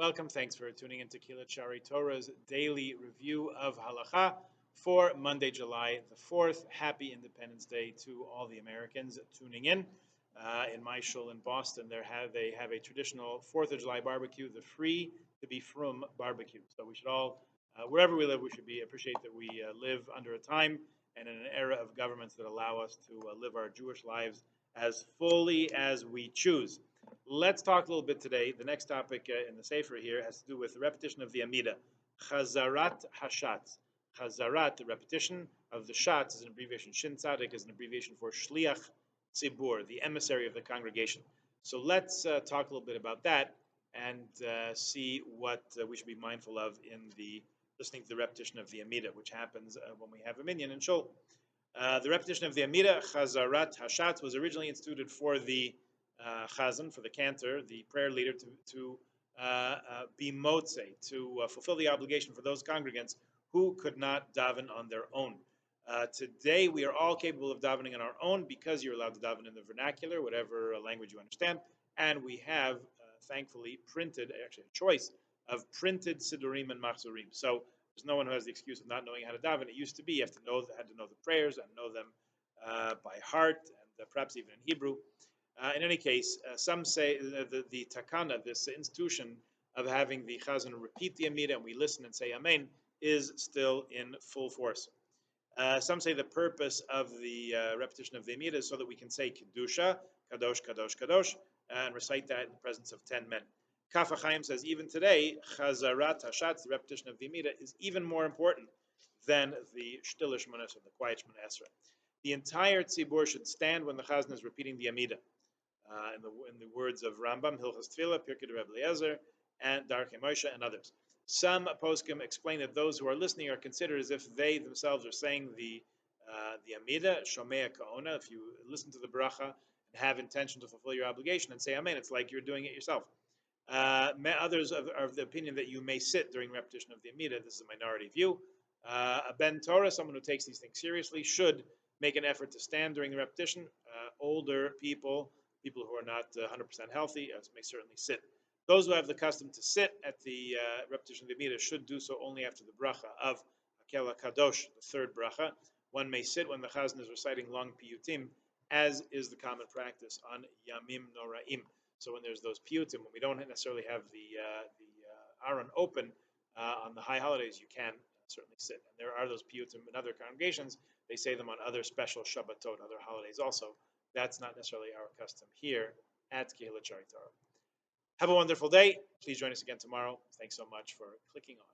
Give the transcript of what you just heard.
Welcome. Thanks for tuning in to Kilat Shari Torah's daily review of Halacha for Monday, July the 4th. Happy Independence Day to all the Americans tuning in. In my shul in Boston, they have a traditional 4th of July barbecue, the Free to be Frum barbecue. So we should all, wherever we live, we should appreciate that we live under a time and in an era of governments that allow us to live our Jewish lives as fully as we choose. Let's talk a little bit today. The next topic in the Sefer here has to do with the repetition of the Amida. Chazarat Hashatz. Chazarat, the repetition of the Shatz, is an abbreviation. Shin Tzadik is an abbreviation for Shliach Tzibur, the emissary of the congregation. So let's talk a little bit about that and see what we should be mindful of in the listening to the repetition of the Amida, which happens when we have a minyan in Shul. The repetition of the Amida, Chazarat Hashatz, was originally instituted for the Chazan, for the cantor, the prayer leader, to be motzei, to fulfill the obligation for those congregants who could not daven on their own. Today, we are all capable of davening on our own because you're allowed to daven in the vernacular, whatever language you understand, and we have, thankfully, printed, actually a choice of printed Sidurim and Machzurim. So there's no one who has the excuse of not knowing how to daven. It used to be you had to know the prayers and know them by heart and perhaps even in Hebrew. In any case, some say the takana, this institution of having the chazan repeat the Amida and we listen and say Amen, is still in full force. Some say the purpose of the repetition of the Amida is so that we can say Kedusha, Kadosh, Kadosh, Kadosh, and recite that in the presence of 10 men. Kaf HaChaim says even today, Chazarat Hashatz, the repetition of the Amida, is even more important than the Shtil Shmones, or the quiet Shmona Esrei. The entire tzibur should stand when the chazan is repeating the Amida. In the words of Rambam, Hilchas Tefillah, Pirkei Rebbe Eliezer, and Darkei Moshe, and others. Some poskim explain that those who are listening are considered as if they themselves are saying the Amida, Shomea Ka'ona. If you listen to the bracha and have intention to fulfill your obligation and say Amen, it's like you're doing it yourself. Others are of the opinion that you may sit during repetition of the Amida. This is a minority view. A Ben Torah, someone who takes these things seriously, should make an effort to stand during the repetition. Older people who are not 100% healthy may certainly sit. Those who have the custom to sit at the repetition of the Amida should do so only after the bracha of Hakel Kadosh, the third bracha. One may sit when the chazan is reciting long piyutim, as is the common practice on Yamim Noraim. So when there's those piyutim, when we don't necessarily have the aron open on the high holidays, you can certainly sit. And there are those piyutim in other congregations. They say them on other special Shabbatot, other holidays also. That's not necessarily our custom here at Kilat Shari Torah. Have a wonderful day. Please join us again tomorrow. Thanks so much for clicking on.